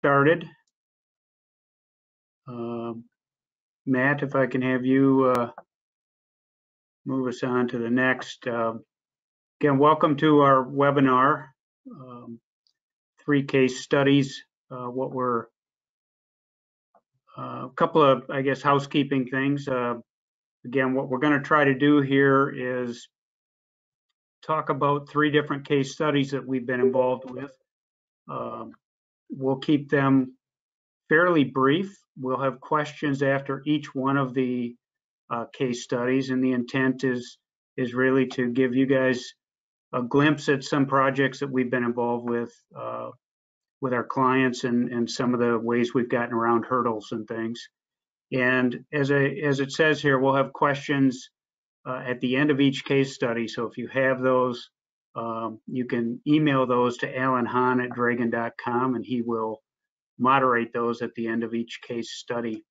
started. Matt, if I can have you move us on to the next. Again, welcome to our webinar, 3 case studies. What were a couple of, I guess, housekeeping things. Again, what we're going to try to do here is talk about 3 different case studies that we've been involved with. We'll keep them fairly brief. We'll have questions after each one of the case studies, and the intent is really to give you guys a glimpse at some projects that we've been involved with our clients, and some of the ways we've gotten around hurdles and things. And as it says here, we'll have questions at the end of each case study. So if you have those, you can email those to alanhahn@dragon.com, and he will moderate those at the end of each case study.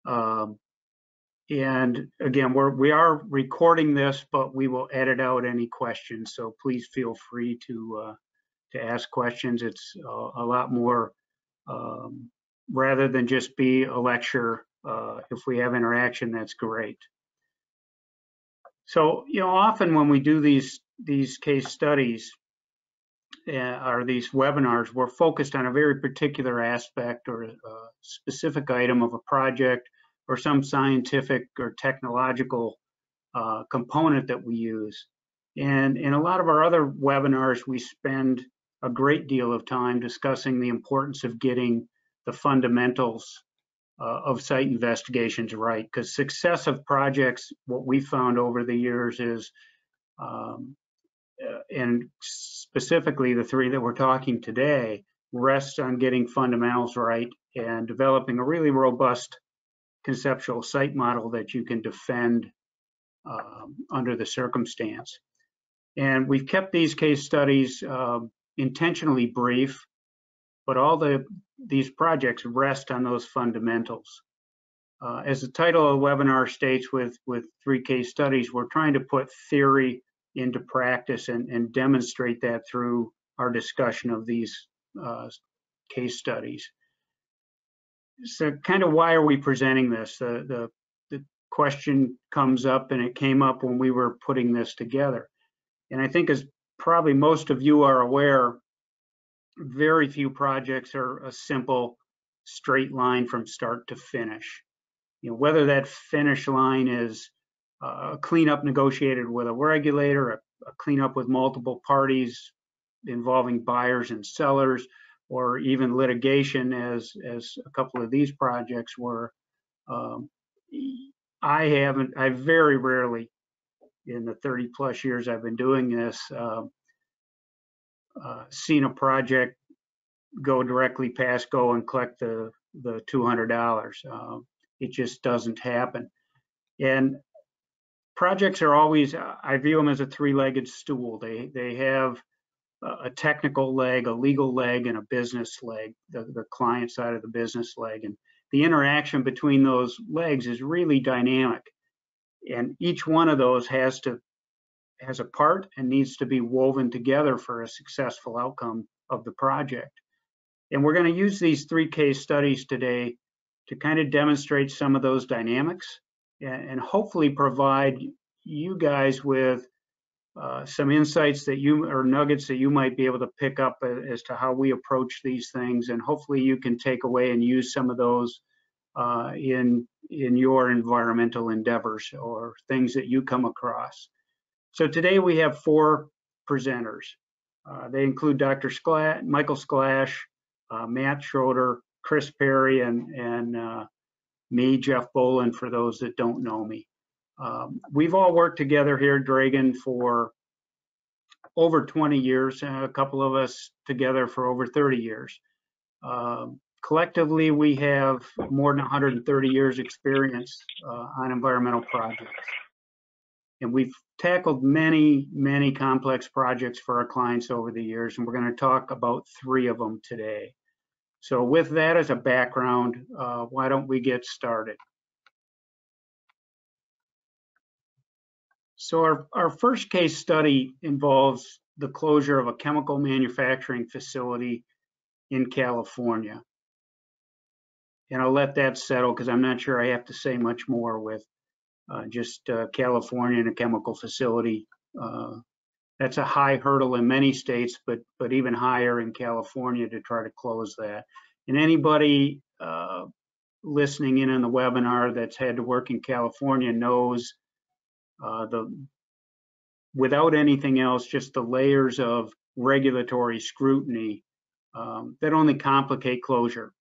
And again, we are recording this, but we will edit out any questions. So please feel free to ask questions. It's a lot more, rather than just be a lecture. If we have interaction, that's great. So, often when we do these case studies or these webinars, we're focused on a very particular aspect or a specific item of a project or some scientific or technological component that we use. And in a lot of our other webinars, we spend a great deal of time discussing the importance of getting the fundamentals of site investigations right, because success of projects, what we found over the years is, and specifically the 3 that we're talking today, rests on getting fundamentals right and developing a really robust conceptual site model that you can defend under the circumstance. And we've kept these case studies intentionally brief, but all these projects rest on those fundamentals. As the title of the webinar states, with 3 case studies, we're trying to put theory into practice and demonstrate that through our discussion of these case studies. So kind of why are we presenting this? The question comes up, and it came up when we were putting this together. And I think, as probably most of you are aware, very few projects are a simple straight line from start to finish. Whether that finish line is a cleanup negotiated with a regulator, a cleanup with multiple parties involving buyers and sellers, or even litigation, as a couple of these projects were. I very rarely, in the 30+ years I've been doing this, seen a project go directly past go and collect the $200. It just doesn't happen. And projects are always, I view them as a 3-legged stool. They have a technical leg, a legal leg, and a business leg, the client side of the business leg. And the interaction between those legs is really dynamic. And each one of those has a part and needs to be woven together for a successful outcome of the project. And we're going to use these 3 case studies today to kind of demonstrate some of those dynamics and hopefully provide you guys with some insights or nuggets that you might be able to pick up as to how we approach these things. And hopefully you can take away and use some of those in your environmental endeavors or things that you come across. So today we have 4 presenters. They include Dr. Michael Sklash, Matt Schroeder, Chris Perry, and me, Jeff Boland, for those that don't know me. We've all worked together here at Dragon for over 20 years, and a couple of us together for over 30 years. Collectively, we have more than 130 years experience on environmental projects. And we've tackled many, many complex projects for our clients over the years, and we're going to talk about 3 of them today. So with that as a background, why don't we get started? So our first case study involves the closure of a chemical manufacturing facility in California. And I'll let that settle because I'm not sure I have to say much more with just California and a chemical facility. That's a high hurdle in many states, but even higher in California to try to close that. And anybody listening in on the webinar that's had to work in California knows without anything else, just the layers of regulatory scrutiny that only complicate closure.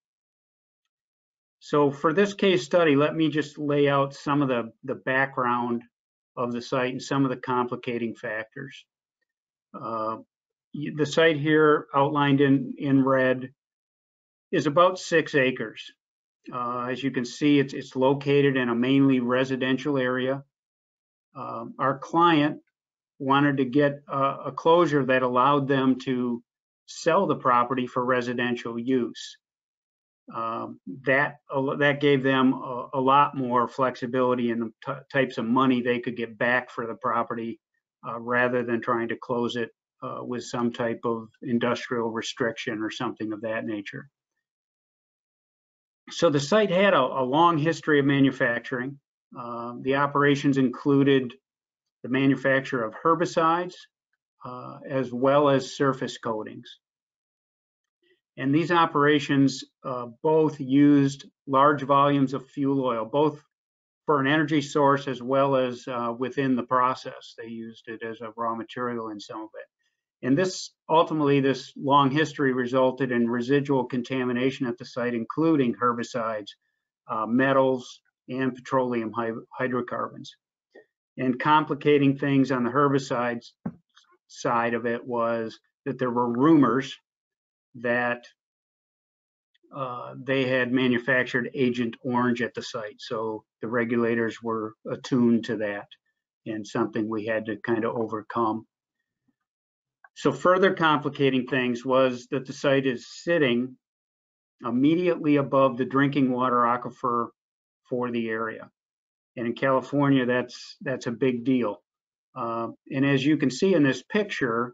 So for this case study, let me just lay out some of the background of the site and some of the complicating factors. The site here outlined in red is about 6 acres. As you can see, it's located in a mainly residential area. Our client wanted to get a closure that allowed them to sell the property for residential use. That gave them a lot more flexibility in the types of money they could get back for the property rather than trying to close it with some type of industrial restriction or something of that nature. So the site had a long history of manufacturing. The operations included the manufacture of herbicides as well as surface coatings. And these operations both used large volumes of fuel oil, both for an energy source as well as within the process. They used it as a raw material in some of it. And ultimately, this long history resulted in residual contamination at the site, including herbicides, metals, and petroleum hydrocarbons. And complicating things on the herbicides side of it was that there were rumors that they had manufactured Agent Orange at the site. So the regulators were attuned to that and something we had to kind of overcome. So further complicating things was that the site is sitting immediately above the drinking water aquifer for the area. And in California, that's a big deal. And as you can see in this picture,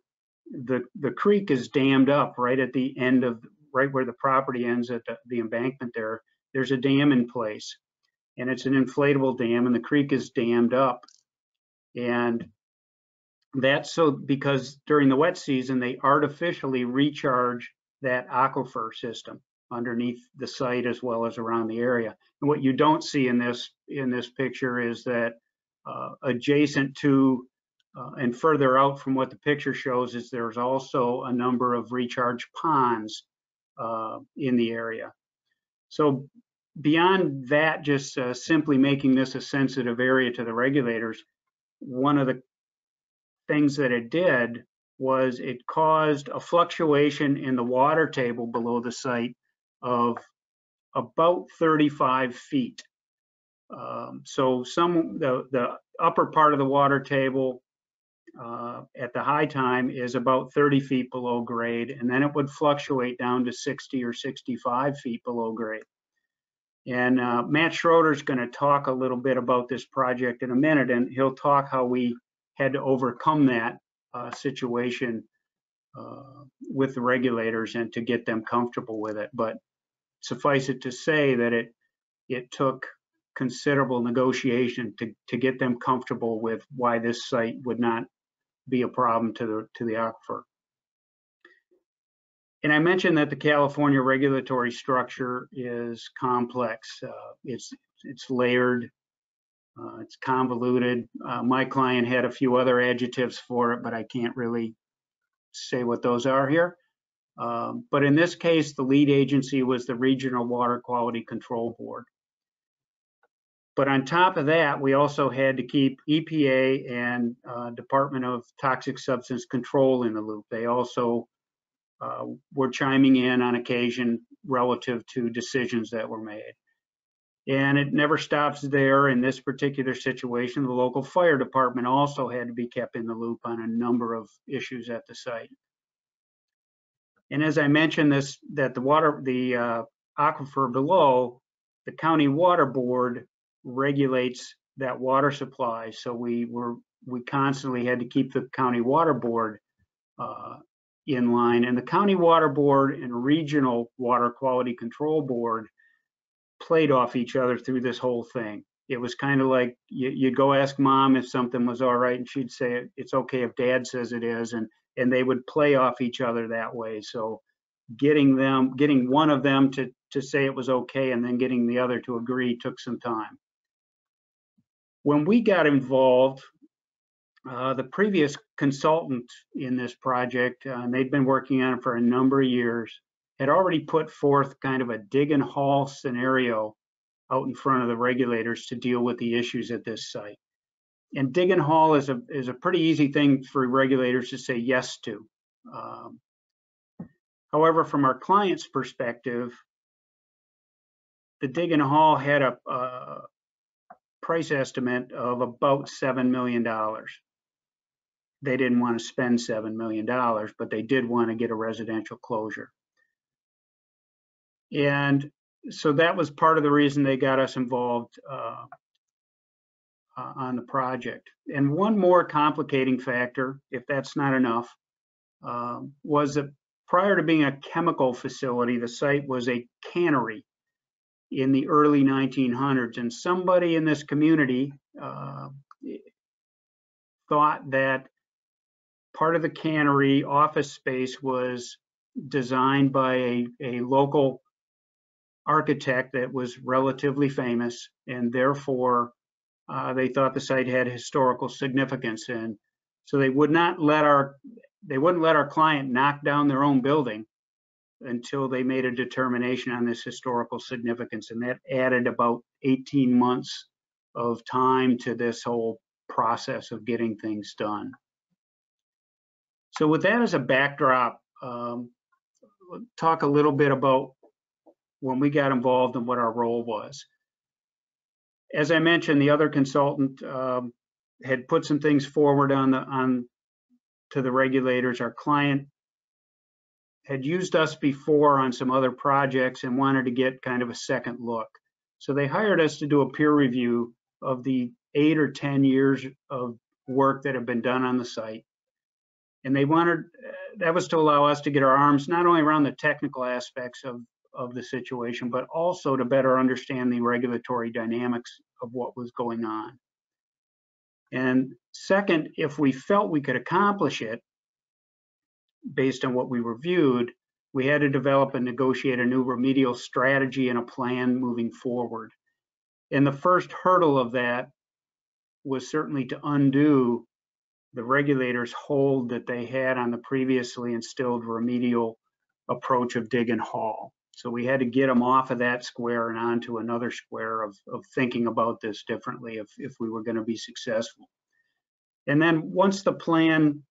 the creek is dammed up right at the end of, right where the property ends at the embankment there. There's a dam in place, and it's an inflatable dam, and the creek is dammed up. And that's so because during the wet season, they artificially recharge that aquifer system underneath the site as well as around the area. And what you don't see in this picture is that adjacent to and further out from what the picture shows is there's also a number of recharge ponds in the area. So beyond that, just simply making this a sensitive area to the regulators, one of the things that it did was it caused a fluctuation in the water table below the site of about 35 feet. So the upper part of the water table at the high time is about 30 feet below grade, and then it would fluctuate down to 60 or 65 feet below grade. And Matt Schroeder is going to talk a little bit about this project in a minute, and he'll talk how we had to overcome that situation with the regulators and to get them comfortable with it. But suffice it to say that it took considerable negotiation to get them comfortable with why this site would not be a problem to the aquifer. And I mentioned that the California regulatory structure is complex. It's layered, it's convoluted. My client had a few other adjectives for it, but I can't really say what those are here. But in this case, the lead agency was the Regional Water Quality Control Board. But on top of that, we also had to keep EPA and Department of Toxic Substance Control in the loop. They also were chiming in on occasion relative to decisions that were made. And it never stops there. In this particular situation, the local fire department also had to be kept in the loop on a number of issues at the site. And as I mentioned, the aquifer below, the county water board regulates that water supply. So we constantly had to keep the county water board in line, and the County Water Board and Regional Water Quality Control Board played off each other through this whole thing. It was kind of like you'd go ask mom if something was all right, and she'd say it's okay if dad says it is, and they would play off each other that way. So getting one of them to say it was okay and then getting the other to agree took some time. When we got involved, the previous consultant in this project, and they'd been working on it for a number of years, had already put forth kind of a dig and haul scenario out in front of the regulators to deal with the issues at this site. And dig and haul is a pretty easy thing for regulators to say yes to. However, from our client's perspective, the dig and haul had a price estimate of about $7 million. They didn't want to spend $7 million, but they did want to get a residential closure. And so that was part of the reason they got us involved on the project. And one more complicating factor, if that's not enough, was that prior to being a chemical facility, the site was a cannery in the early 1900s. And somebody in this community thought that part of the cannery office space was designed by a local architect that was relatively famous, and therefore they thought the site had historical significance, and so they wouldn't let our client knock down their own building until they made a determination on this historical significance, and that added about 18 months of time to this whole process of getting things done. So with that as a backdrop, talk a little bit about when we got involved and what our role was. As I mentioned, the other consultant had put some things forward to the regulators. Our client had used us before on some other projects and wanted to get kind of a second look. So they hired us to do a peer review of the 8 or 10 years of work that have been done on the site. And they wanted, that was to allow us to get our arms not only around the technical aspects of the situation, but also to better understand the regulatory dynamics of what was going on. And second, if we felt we could accomplish it based on what we reviewed, we had to develop and negotiate a new remedial strategy and a plan moving forward. And the first hurdle of that was certainly to undo the regulators' hold that they had on the previously instilled remedial approach of dig and haul. So we had to get them off of that square and onto another square of thinking about this differently if we were going to be successful. And then once the plan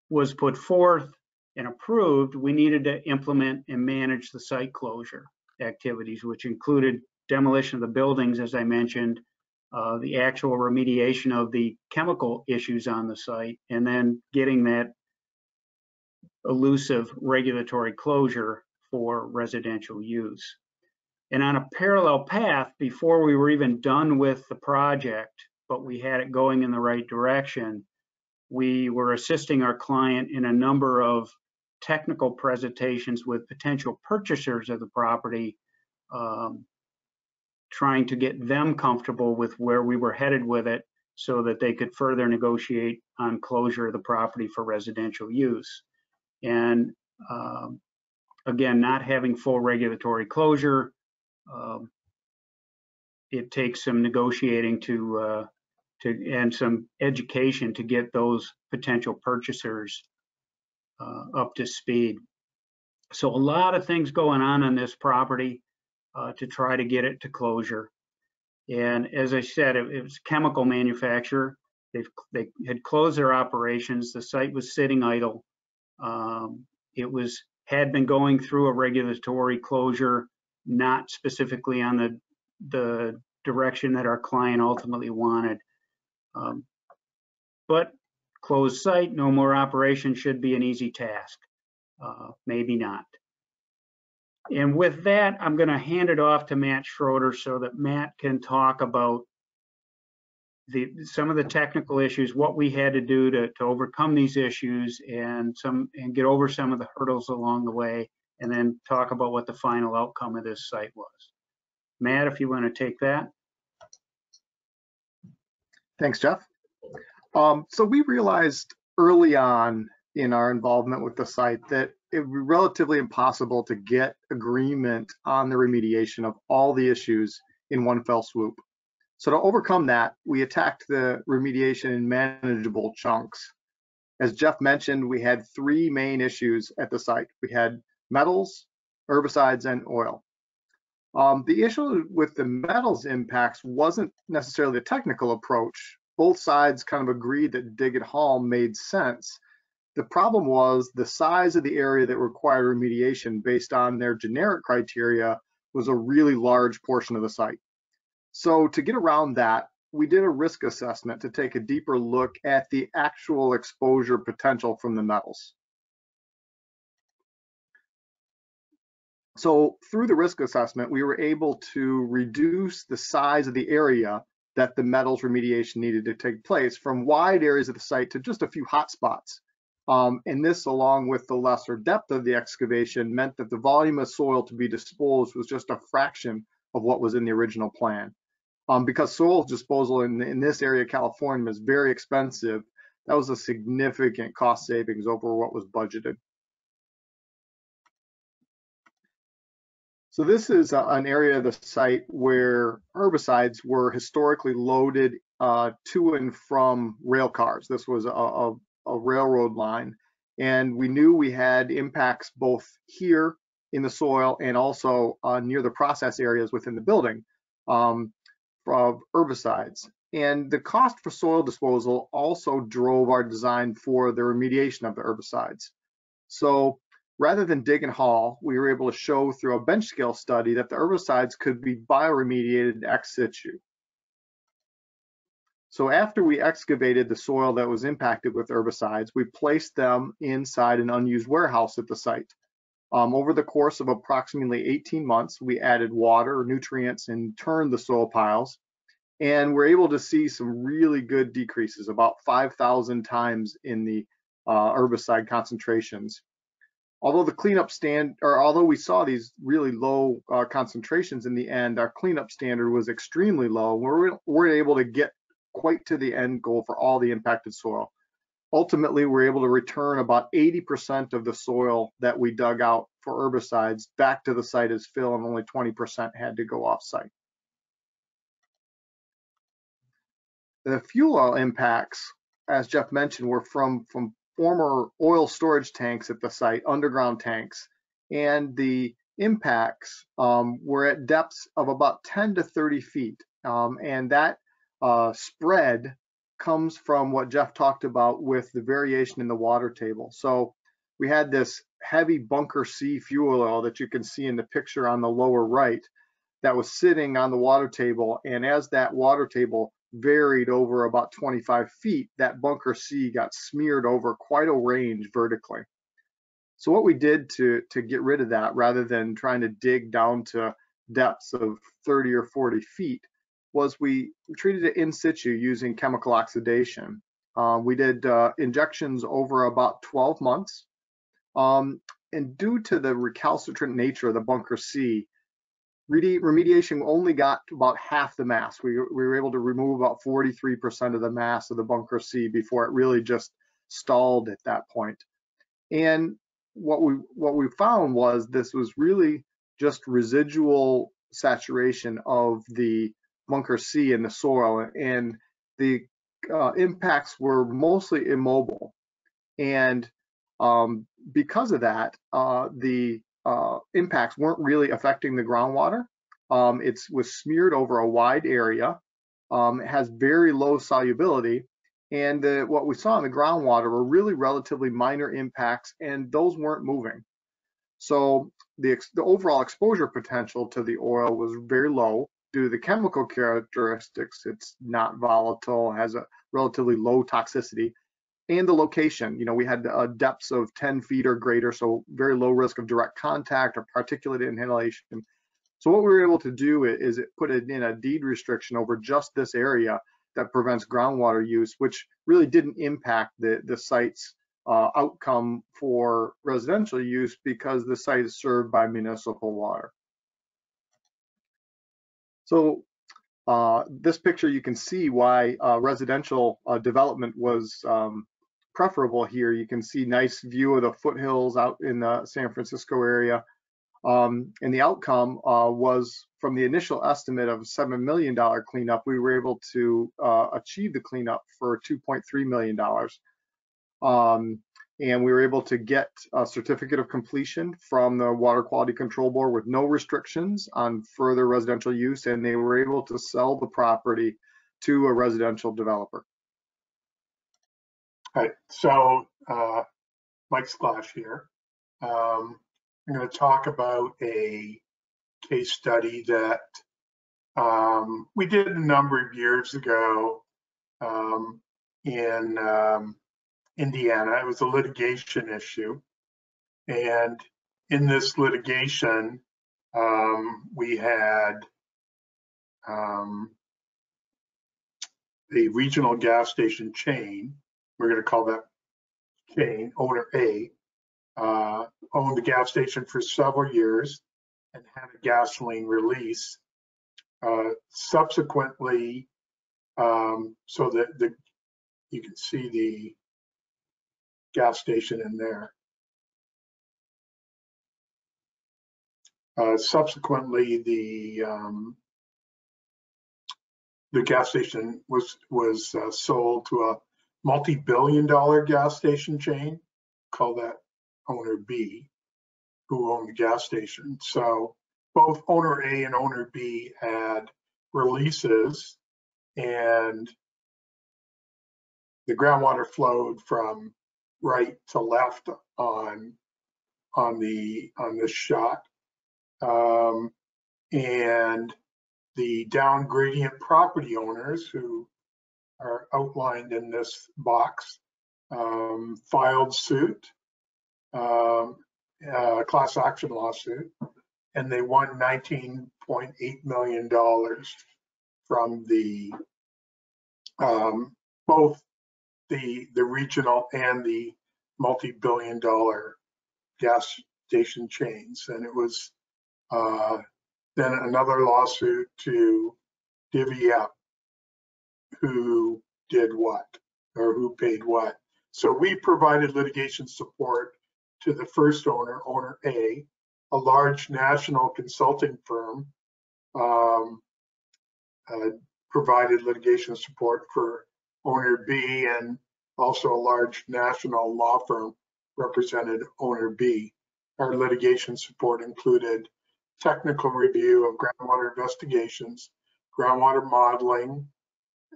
was put forth and approved, we needed to implement and manage the site closure activities, which included demolition of the buildings, as I mentioned, the actual remediation of the chemical issues on the site, and then getting that elusive regulatory closure for residential use. And on a parallel path, before we were even done with the project, but we had it going in the right direction, we were assisting our client in a number of technical presentations with potential purchasers of the property, trying to get them comfortable with where we were headed with it so that they could further negotiate on closure of the property for residential use. And again, not having full regulatory closure, it takes some negotiating and some education to get those potential purchasers up to speed. So a lot of things going on this property to try to get it to closure. And as I said, it was chemical manufacturer. They had closed their operations. The site was sitting idle. It had been going through a regulatory closure, not specifically on the direction that our client ultimately wanted. But closed site, no more operation should be an easy task. Maybe not. And with that, I'm going to hand it off to Matt Schroeder so that Matt can talk about some of the technical issues, what we had to do to overcome these issues, and get over some of the hurdles along the way, and then talk about what the final outcome of this site was. Matt, if you want to take that. Thanks, Jeff. So we realized early on in our involvement with the site that it would be relatively impossible to get agreement on the remediation of all the issues in one fell swoop. So to overcome that, we attacked the remediation in manageable chunks. As Jeff mentioned, we had three main issues at the site. We had metals, herbicides, and oil. The issue with the metals impacts wasn't necessarily the technical approach. Both sides kind of agreed that dig and haul made sense. The problem was the size of the area that required remediation based on their generic criteria was a really large portion of the site. So to get around that, we did a risk assessment to take a deeper look at the actual exposure potential from the metals. So through the risk assessment, we were able to reduce the size of the area that the metals remediation needed to take place from wide areas of the site to just a few hot spots. And this, along with the lesser depth of the excavation, meant that the volume of soil to be disposed was just a fraction of what was in the original plan. Because soil disposal in this area of California is very expensive, that was a significant cost savings over what was budgeted. So this is an area of the site where herbicides were historically loaded to and from rail cars. This was a railroad line, and we knew we had impacts both here in the soil and also near the process areas within the building of herbicides. And the cost for soil disposal also drove our design for the remediation of the herbicides. So rather than dig and haul, we were able to show through a bench scale study that the herbicides could be bioremediated ex situ. So after we excavated the soil that was impacted with herbicides, we placed them inside an unused warehouse at the site. Over the course of approximately 18 months, we added water, nutrients, and turned the soil piles. And we're able to see some really good decreases, about 5,000 times in the herbicide concentrations. Although the cleanup although we saw these really low concentrations in the end, our cleanup standard was extremely low. We weren't able to get quite to the end goal for all the impacted soil. Ultimately, we're able to return about 80% of the soil that we dug out for herbicides back to the site as fill, and only 20% had to go off site. The fuel oil impacts, as Jeff mentioned, were from former oil storage tanks at the site, underground tanks, and the impacts were at depths of about 10 to 30 feet, and that spread comes from what Jeff talked about with the variation in the water table. So we had this heavy bunker C fuel oil that you can see in the picture on the lower right that was sitting on the water table, and as that water table varied over about 25 feet, that bunker C got smeared over quite a range vertically. So what we did to get rid of that, rather than trying to dig down to depths of 30 or 40 feet, was we treated it in situ using chemical oxidation. We did injections over about 12 months. And due to the recalcitrant nature of the bunker C, remediation only got about half the mass. We were able to remove about 43% of the mass of the bunker C before it really just stalled at that point. And what we found was this was really just residual saturation of the bunker C in the soil, and the impacts were mostly immobile. And because of that, the impacts weren't really affecting the groundwater. It was smeared over a wide area. It has very low solubility, and what we saw in the groundwater were really relatively minor impacts, and those weren't moving. So the overall exposure potential to the oil was very low due to the chemical characteristics. It's not volatile, has a relatively low toxicity, and the location. You know, we had depths of 10 feet or greater, so very low risk of direct contact or particulate inhalation. So what we were able to do is put it in a deed restriction over just this area that prevents groundwater use, which really didn't impact the site's outcome for residential use because the site is served by municipal water. So this picture, you can see why residential development was preferable here. You can see nice view of the foothills out in the San Francisco area. And the outcome was, from the initial estimate of $7 million cleanup, we were able to achieve the cleanup for $2.3 million. And we were able to get a certificate of completion from the Water Quality Control Board with no restrictions on further residential use, and they were able to sell the property to a residential developer. All right, so Mike Splash here. I'm going to talk about a case study that we did a number of years ago in Indiana. It was a litigation issue, and in this litigation we had a regional gas station chain. We're going to call that chain owner A, owned the gas station for several years and had a gasoline release. Subsequently, so that you can see the gas station in there. Subsequently, the gas station was sold to a multi-billion-dollar gas station chain, call that owner B, who owned the gas station. So both owner A and owner B had releases, and the groundwater flowed from right to left on this shot, and the down gradient property owners, who are outlined in this box, filed suit, class action lawsuit, and they won $19.8 million from the both the regional and the multi-billion-dollar gas station chains. And it was then another lawsuit to divvy up who did what or who paid what. So we provided litigation support to the first owner, owner A, a large national consulting firm provided litigation support for owner B, and also a large national law firm represented owner B. Our litigation support included technical review of groundwater investigations, groundwater modeling,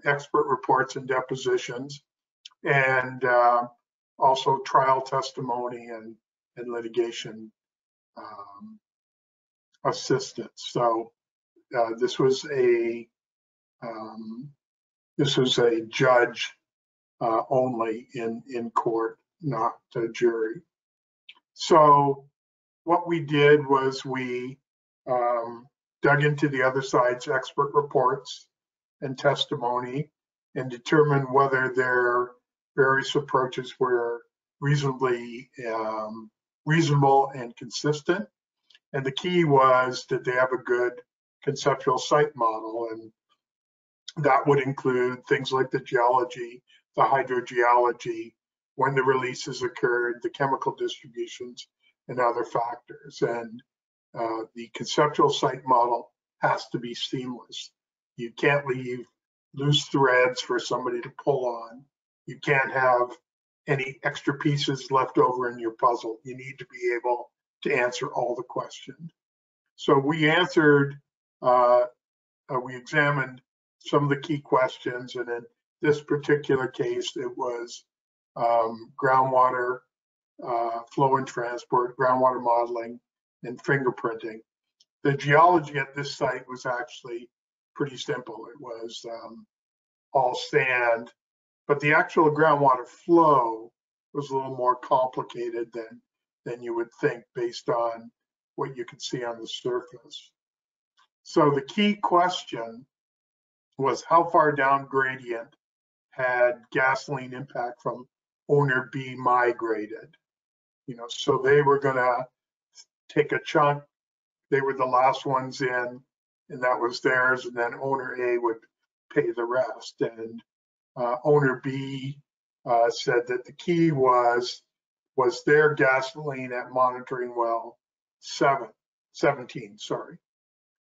expert reports and depositions, and also trial testimony and litigation assistance. So this was a judge only in court, not a jury. So what we did was we dug into the other side's expert reports and testimony and determined whether their various approaches were reasonable and consistent. And the key was that they have a good conceptual site model, and that would include things like the geology, the hydrogeology, when the releases occurred, the chemical distributions, and other factors. And the conceptual site model has to be seamless. You can't leave loose threads for somebody to pull on. You can't have any extra pieces left over in your puzzle. You need to be able to answer all the questions. So we answered, we examined some of the key questions, and in this particular case, it was groundwater flow and transport, groundwater modeling, and fingerprinting. The geology at this site was actually pretty simple. It was all sand, but the actual groundwater flow was a little more complicated than you would think based on what you could see on the surface. So the key question was how far down gradient had gasoline impact from owner B migrated. So they were gonna take a chunk. They were the last ones in, and that was theirs, and then owner A would pay the rest. And owner B said that the key was their gasoline at monitoring well 17. Sorry.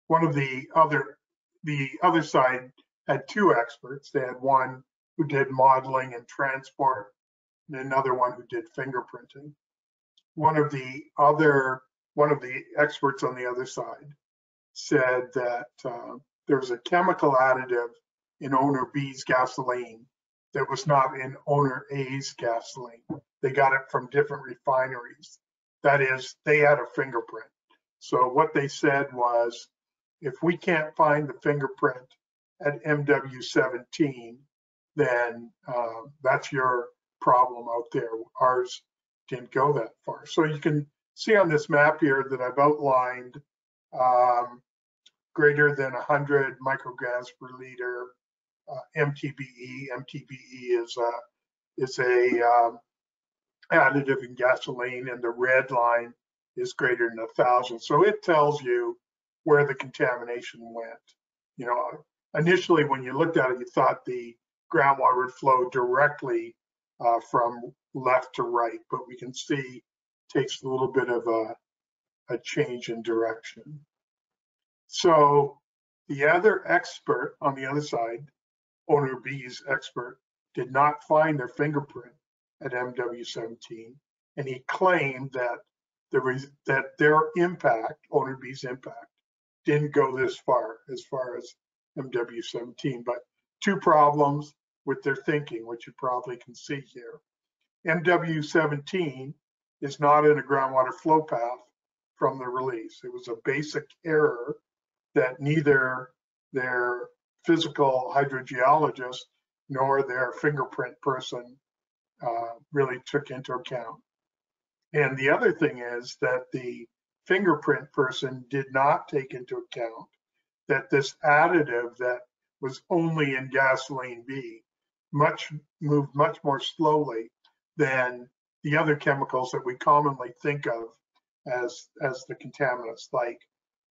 One of the other side had two experts. They had one who did modeling and transport, and another one who did fingerprinting. One of the experts on the other side said that there was a chemical additive in owner B's gasoline that was not in owner A's gasoline. They got it from different refineries. That is, they had a fingerprint. So what they said was, if we can't find the fingerprint at MW17, then that's your problem out there. Ours didn't go that far. So you can see on this map here that I've outlined greater than 100 micrograms per liter MTBE. MTBE is a additive in gasoline, and the red line is greater than 1,000. So it tells you where the contamination went. Initially when you looked at it, you thought the groundwater would flow directly from left to right, but we can see it takes a little bit of a change in direction. So the other expert on the other side, owner B's expert, did not find their fingerprint at MW17, and he claimed that their impact, owner B's impact, didn't go this far as MW17. But two problems with their thinking, which you probably can see here. MW17 is not in a groundwater flow path from the release. It was a basic error that neither their physical hydrogeologist nor their fingerprint person really took into account. And the other thing is that the fingerprint person did not take into account that this additive that was only in gasoline B moved much more slowly than the other chemicals that we commonly think of as the contaminants, like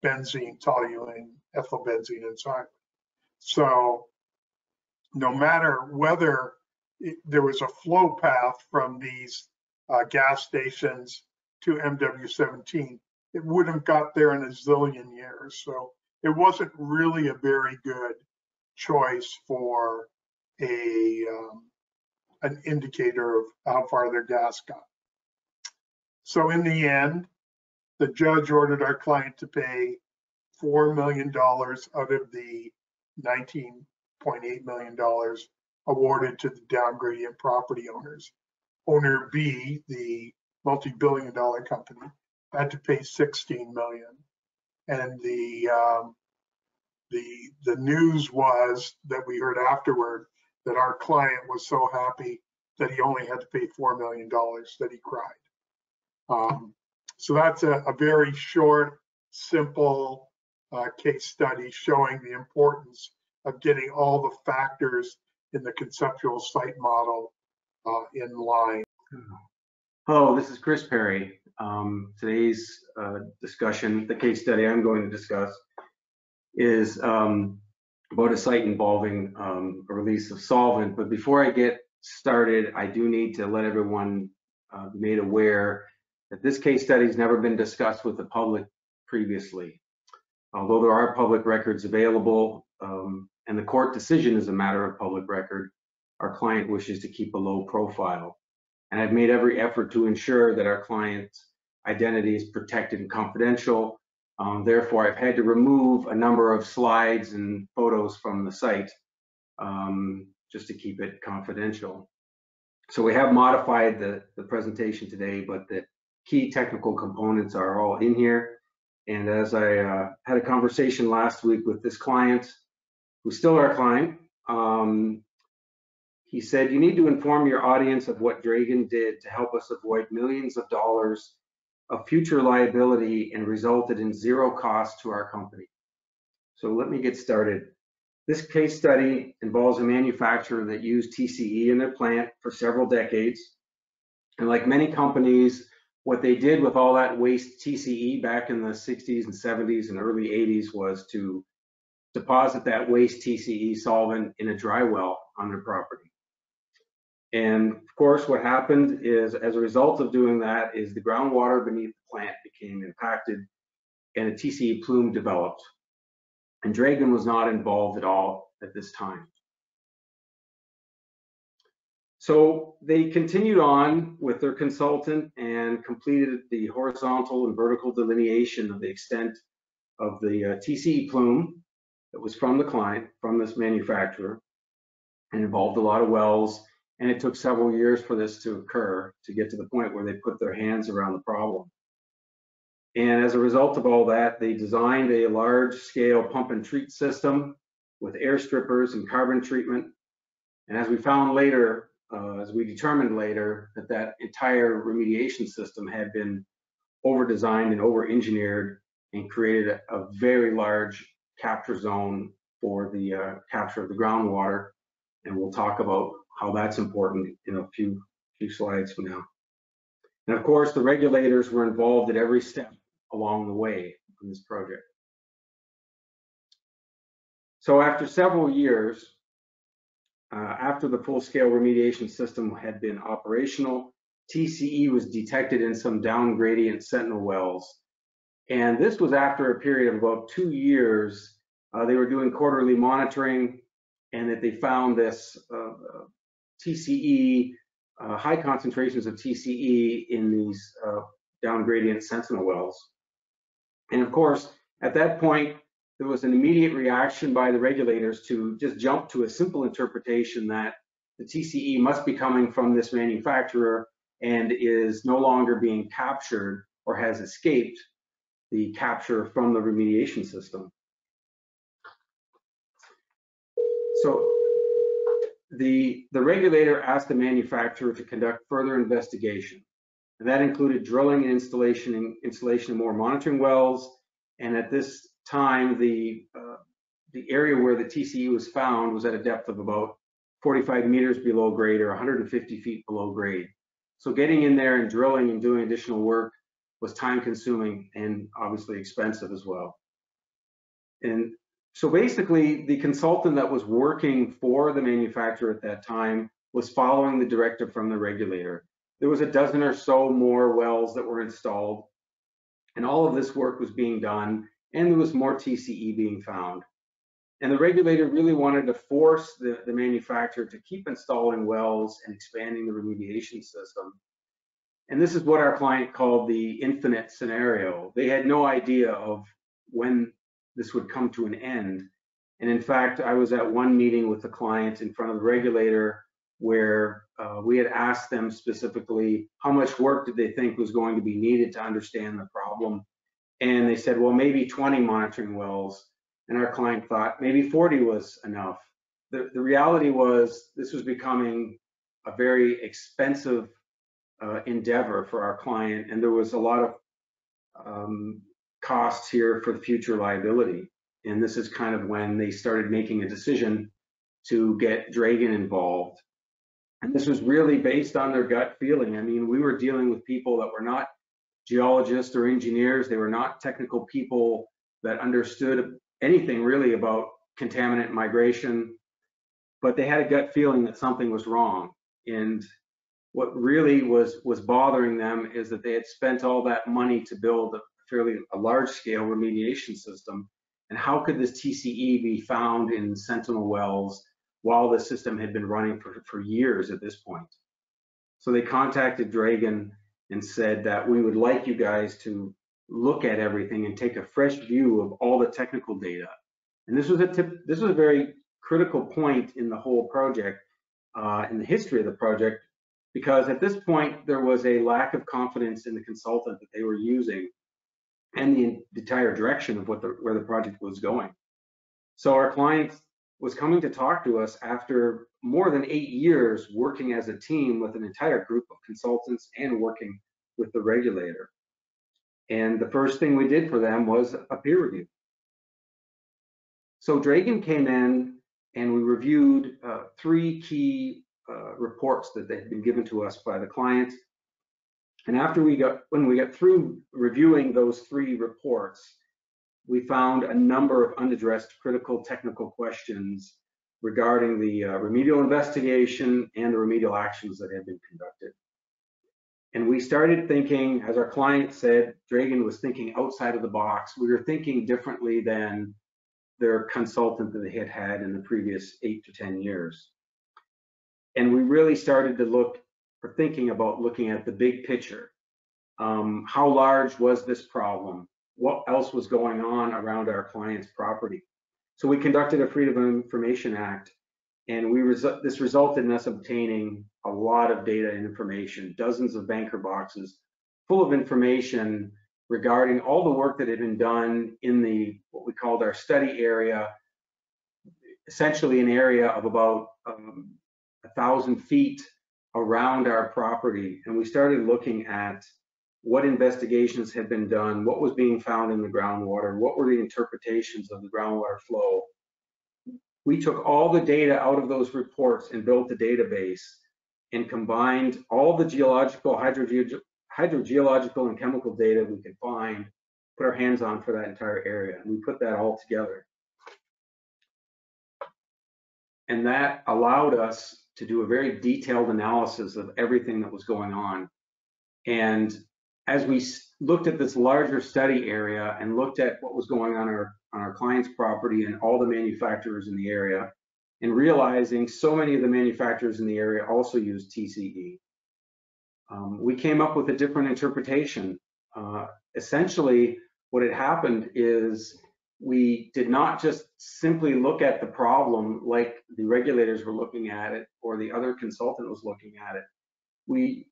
benzene, toluene, ethylbenzene, and so on. So no matter whether there was a flow path from these gas stations to MW17, it wouldn't have got there in a zillion years. So it wasn't really a very good choice for an indicator of how far their gas got. So in the end, the judge ordered our client to pay $4 million out of the $19.8 million awarded to the downgradient property owners. Owner B, the multi-billion-dollar company, had to pay $16 million. And the news was that we heard afterward that our client was so happy that he only had to pay $4 million that he cried. So that's a very short, simple case study showing the importance of getting all the factors in the conceptual site model in line. Hello, this is Chris Perry. Today's discussion, the case study I'm going to discuss, is about a site involving a release of solvent. But before I get started, I do need to let everyone be made aware that this case study has never been discussed with the public previously. Although there are public records available and the court decision is a matter of public record, our client wishes to keep a low profile. And I've made every effort to ensure that our client's identity is protected and confidential. Therefore, I've had to remove a number of slides and photos from the site just to keep it confidential. So we have modified the presentation today, but the key technical components are all in here. And as I had a conversation last week with this client, who's still our client, he said, you need to inform your audience of what Dragon did to help us avoid millions of dollars of future liability and resulted in zero cost to our company. So let me get started. This case study involves a manufacturer that used TCE in their plant for several decades. And like many companies, what they did with all that waste TCE back in the 60s and 70s and early 80s was to deposit that waste TCE solvent in a dry well on their property. And of course, what happened is, as a result of doing that, is the groundwater beneath the plant became impacted and a TCE plume developed. And Dragon was not involved at all at this time. So they continued on with their consultant and completed the horizontal and vertical delineation of the extent of the TCE plume that was from the client, from this manufacturer, and involved a lot of wells. And it took several years for this to occur to get to the point where they put their hands around the problem. And as a result of all that, they designed a large-scale pump and treat system with air strippers and carbon treatment. And as we found later, as we determined later, that entire remediation system had been over-designed and over-engineered and created a very large capture zone for the capture of the groundwater. And we'll talk about how that's important in a few slides from now. And of course, the regulators were involved at every step along the way in this project. So after several years, after the full-scale remediation system had been operational, TCE was detected in some down gradient sentinel wells. And this was after a period of about 2 years. They were doing quarterly monitoring, and that they found this TCE, high concentrations of TCE in these down gradient sentinel wells. And of course, at that point, there was an immediate reaction by the regulators to just jump to a simple interpretation that the TCE must be coming from this manufacturer and is no longer being captured or has escaped the capture from the remediation system. So the regulator asked the manufacturer to conduct further investigation. And that included drilling and installation of more monitoring wells. And at this time, the area where the TCE was found was at a depth of about 45 meters below grade or 150 feet below grade. So getting in there and drilling and doing additional work was time consuming and obviously expensive as well. And so basically, the consultant that was working for the manufacturer at that time was following the directive from the regulator. There was a dozen or so more wells that were installed, and all of this work was being done, and there was more TCE being found. And the regulator really wanted to force the manufacturer to keep installing wells and expanding the remediation system. And this is what our client called the infinite scenario. They had no idea of when this would come to an end. And in fact, I was at one meeting with the client in front of the regulator where we had asked them specifically how much work did they think was going to be needed to understand the problem. And they said, well, maybe 20 monitoring wells. And our client thought maybe 40 was enough. The reality was this was becoming a very expensive endeavor for our client, and there was a lot of costs here for the future liability. And this is kind of when they started making a decision to get Dragon involved. And this was really based on their gut feeling. I mean, we were dealing with people that were not geologists or engineers. They were not technical people that understood anything really about contaminant migration, but they had a gut feeling that something was wrong. And what really was bothering them is that they had spent all that money to build a large-scale remediation system. And how could this TCE be found in sentinel wells while the system had been running for years at this point? So they contacted Dragon and said that we would like you guys to look at everything and take a fresh view of all the technical data. And this was a very critical point in the whole project, in the history of the project, because at this point there was a lack of confidence in the consultant that they were using and the entire direction of where the project was going. So our client was coming to talk to us after more than 8 years working as a team with an entire group of consultants and working with the regulator. And the first thing we did for them was a peer review. So Dragan came in and we reviewed 3 key reports that had been given to us by the client. And when we got through reviewing those 3 reports, we found a number of unaddressed critical technical questions regarding the remedial investigation and the remedial actions that had been conducted. And we started thinking, as our client said, Dragan was thinking outside of the box. We were thinking differently than their consultant that they had had in the previous 8 to 10 years. And we really started to looking at the big picture. How large was this problem? What else was going on around our client's property? So we conducted a Freedom of Information Act, and this resulted in us obtaining a lot of data and information, dozens of banker boxes full of information regarding all the work that had been done in what we called our study area, essentially an area of about 1,000 feet around our property. And we started looking at what investigations had been done, what was being found in the groundwater, what were the interpretations of the groundwater flow. We took all the data out of those reports and built a database and combined all the geological, hydrogeological, and chemical data we could find, put our hands on for that entire area. And we put that all together. And that allowed us to do a very detailed analysis of everything that was going on. And as we looked at this larger study area and looked at what was going on our client's property and all the manufacturers in the area, and realizing so many of the manufacturers in the area also use TCE, we came up with a different interpretation. Essentially, what had happened is we did not just simply look at the problem like the regulators were looking at it or the other consultant was looking at it. We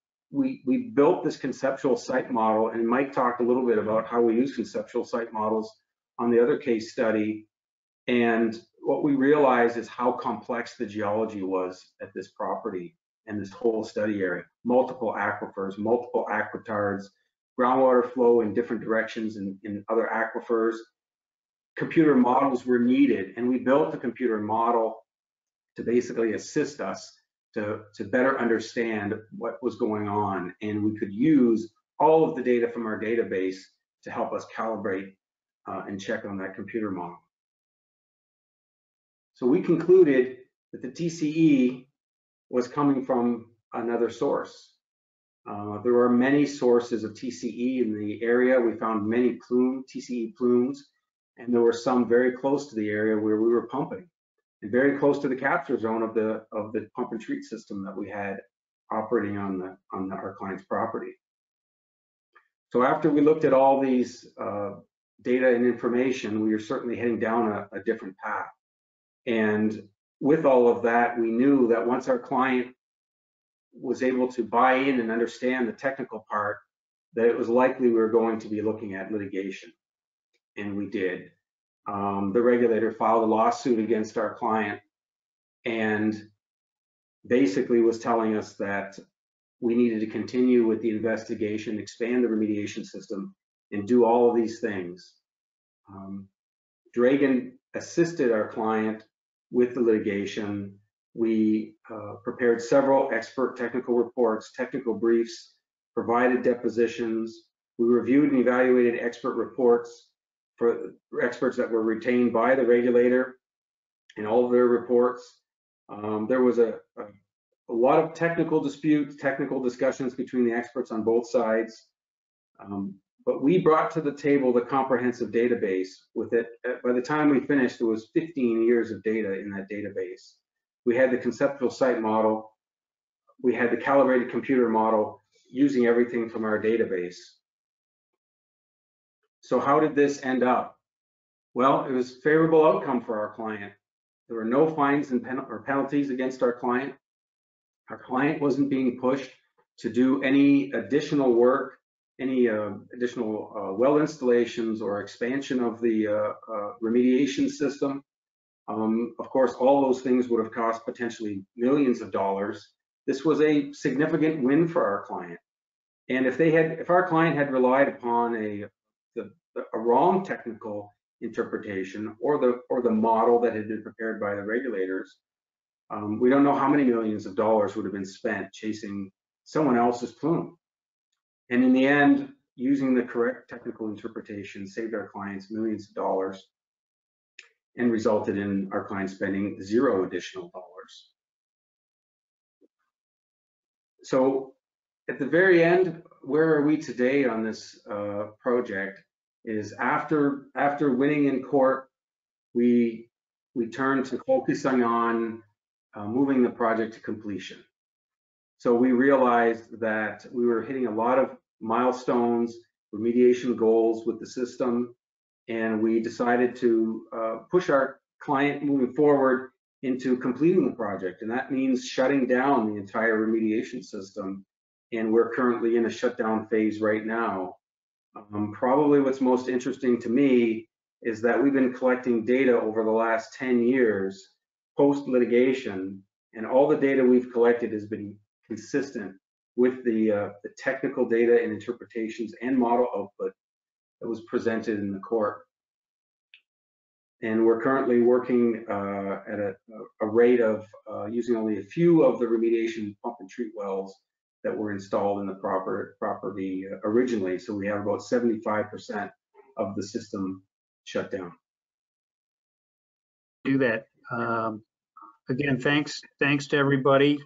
built this conceptual site model, and Mike talked a little bit about how we use conceptual site models on the other case study. And what we realized is how complex the geology was at this property and this whole study area. Multiple aquifers, multiple aquitards, groundwater flow in different directions in other aquifers. Computer models were needed, and we built a computer model to basically assist us to better understand what was going on. And we could use all of the data from our database to help us calibrate and check on that computer model. So we concluded that the TCE was coming from another source. There were many sources of TCE in the area. We found many TCE plumes, and there were some very close to the area where we were pumping, and very close to the capture zone of the pump and treat system that we had operating on our client's property. So after we looked at all these data and information, we were certainly heading down a different path. And with all of that, we knew that once our client was able to buy in and understand the technical part, that it was likely we were going to be looking at litigation. And we did. The regulator filed a lawsuit against our client and basically was telling us that we needed to continue with the investigation, expand the remediation system, and do all of these things. Dragan assisted our client with the litigation. We prepared several expert technical reports, technical briefs, provided depositions. We reviewed and evaluated expert reports for experts that were retained by the regulator in all of their reports. There was a lot of technical disputes, technical discussions between the experts on both sides. But we brought to the table the comprehensive database with it. By the time we finished, there was 15 years of data in that database. We had the conceptual site model. We had the calibrated computer model using everything from our database. So how did this end up? Well, it was a favorable outcome for our client. There were no fines or penalties against our client. Our client wasn't being pushed to do any additional work, any additional well installations or expansion of the remediation system. Of course, all those things would have cost potentially millions of dollars. This was a significant win for our client. And if our client had relied upon a wrong technical interpretation or the model that had been prepared by the regulators, we don't know how many millions of dollars would have been spent chasing someone else's plume. And in the end, using the correct technical interpretation saved our clients millions of dollars and resulted in our clients spending 0 additional dollars. So at the very end, where are we today on this project is after winning in court, we turned to focusing on moving the project to completion. So we realized that we were hitting a lot of milestones, remediation goals with the system, and we decided to push our client moving forward into completing the project. And that means shutting down the entire remediation system. And we're currently in a shutdown phase right now. Probably what's most interesting to me is that we've been collecting data over the last 10 years post-litigation, and all the data we've collected has been consistent with the technical data and interpretations and model output that was presented in the court. And we're currently working at a rate of using only a few of the remediation pump and treat wells that were installed in the property originally. So we have about 75% of the system shut down. Do that. Again, thanks to everybody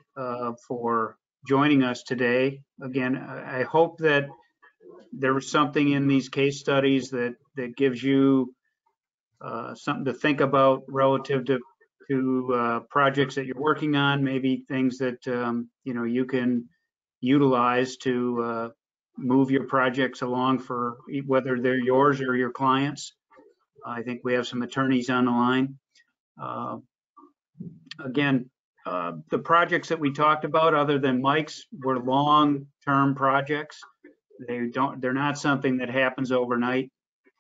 for joining us today. Again, I hope that there was something in these case studies that gives you something to think about relative to projects that you're working on, maybe things that you can utilize to move your projects along, for whether they're yours or your clients. I think we have some attorneys on the line. Again, the projects that we talked about, other than Mike's, were long-term projects. They're not something that happens overnight.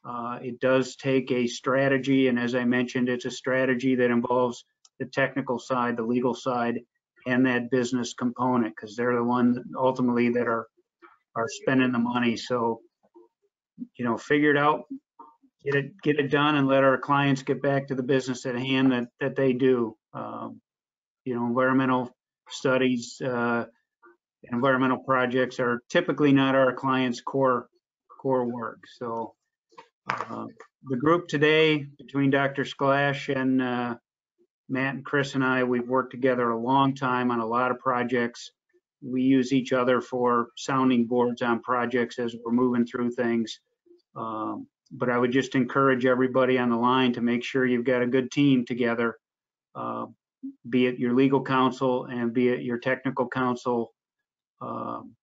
It does take a strategy, and as I mentioned, it's a strategy that involves the technical side, the legal side, and that business component, because they're the ones ultimately that are spending the money. So, figure it out, get it done, and let our clients get back to the business at hand that they do. Environmental studies, environmental projects are typically not our clients' core work. So the group today, between Dr. Sklash and Matt and Chris and I, we've worked together a long time on a lot of projects. We use each other for sounding boards on projects as we're moving through things. But I would just encourage everybody on the line to make sure you've got a good team together, be it your legal counsel and be it your technical counsel. And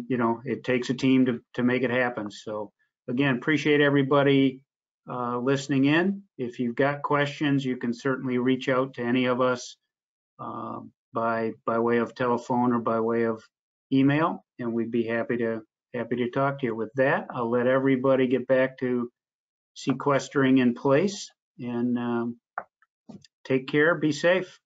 it takes a team to make it happen. So again, appreciate everybody listening in. If you've got questions, you can certainly reach out to any of us by way of telephone or by way of email, and we'd be happy to talk to you. With that, I'll let everybody get back to sequestering in place, and take care, be safe.